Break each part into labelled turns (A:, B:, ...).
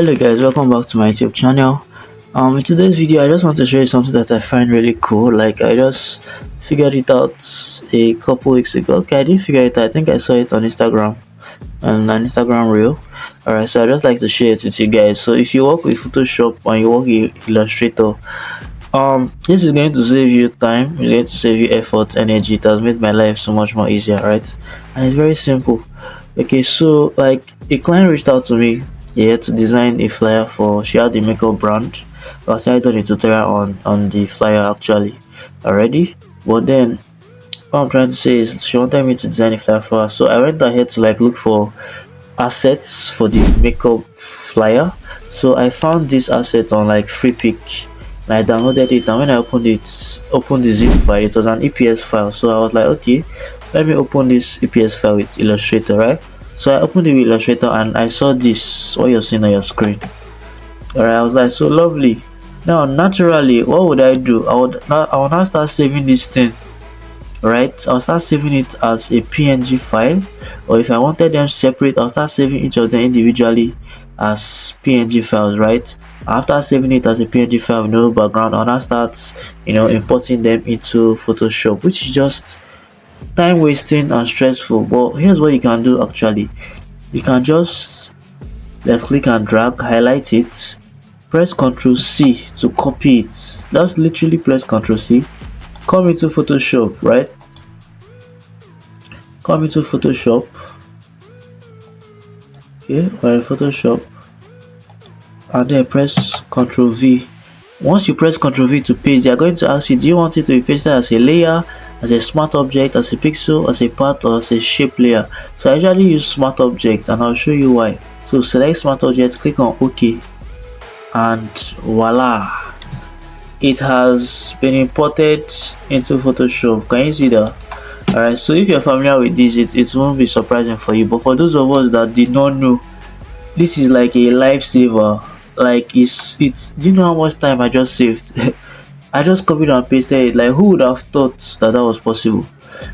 A: Hello guys, welcome back to my YouTube channel. In today's video I just want to show you something that I find really cool. Like, I just figured it out a couple weeks ago. Okay, I didn't figure it out, I think I saw it on Instagram, on an Instagram reel. Alright, so I just like to share it with you guys. So if you work with Photoshop and you work with Illustrator, this is going to save you time, it's going to save you effort, energy. It has made my life so much more easier, right? And it's very simple. Okay, so like a client reached out to me, yeah, to design a flyer for, she had the makeup brand. But I done a tutorial on the flyer actually already. But then what I'm trying to say is she wanted me to design a flyer for her. So I went ahead to like look for assets for the makeup flyer. So I found this asset on like free pick, and I downloaded it, and when I opened the zip file, it was an EPS file. So I was like, okay, let me open this EPS file with Illustrator, right? So I opened it with Illustrator and I saw this, what you're seeing on your screen. Alright, I was like, so lovely. Now naturally, what would I do? I would now start saving this thing, right? I'll start saving it as a PNG file, or if I wanted them separate, I'll start saving each of them individually as PNG files, right? After saving it as a PNG file with no background, I'll now start importing them into Photoshop, which is just time wasting and stressful. But here's what you can do. Actually, you can just left click and drag, highlight it, press Ctrl C to copy it. That's literally press Ctrl C, come into Photoshop, right? Come into Photoshop. Okay, we're in Photoshop, and then press Ctrl V. Once you press Ctrl V to paste, they are going to ask you, do you want it to be pasted as a layer, as a smart object, as a pixel, as a part, or as a shape layer? So I usually use smart object, and I'll show you why. So select smart object, click on OK, and voila, it has been imported into Photoshop. Can you see that? Alright, so if you're familiar with this, it won't be surprising for you, but for those of us that did not know, this is like a lifesaver. Like, do you know how much time I just saved? I just copied and pasted it. Like, who would have thought that was possible?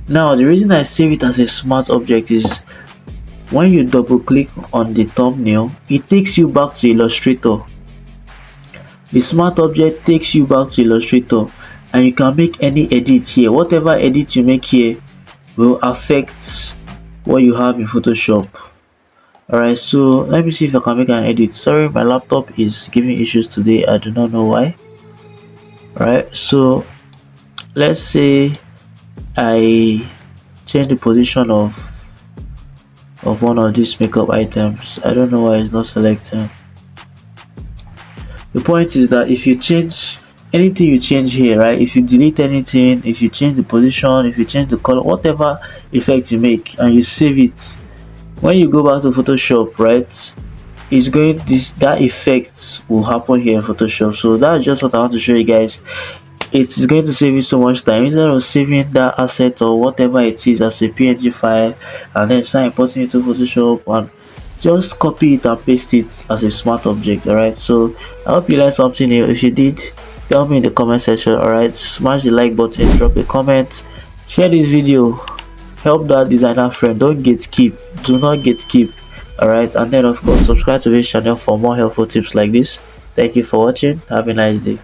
A: Now the reason I save it as a smart object is when you double click on the thumbnail, it takes you back to Illustrator. The smart object takes you back to Illustrator, and you can make any edit here. Whatever edit you make here will affect what you have in Photoshop. Alright, so let me see if I can make an edit. Sorry, my laptop is giving issues today, I do not know why. Alright, so let's say I change the position of one of these makeup items. I don't know why it's not selecting. The point is that if you change anything, you change here, right? If you delete anything, if you change the position, if you change the color, whatever effect you make, and you save it, when you go back to Photoshop, right, it's going, that effect will happen here in Photoshop. So that's just what I want to show you guys. It's going to save you so much time. Instead of saving that asset or whatever it is as a PNG file and then start importing it to Photoshop, and just copy it and paste it as a smart object. Alright, so I hope you learned something new. If you did, tell me in the comment section. Alright, smash the like button, drop a comment, share this video, help that designer friend. Don't gatekeep, do not gatekeep. Alright, and then of course subscribe to this channel for more helpful tips like this. Thank you for watching, have a nice day.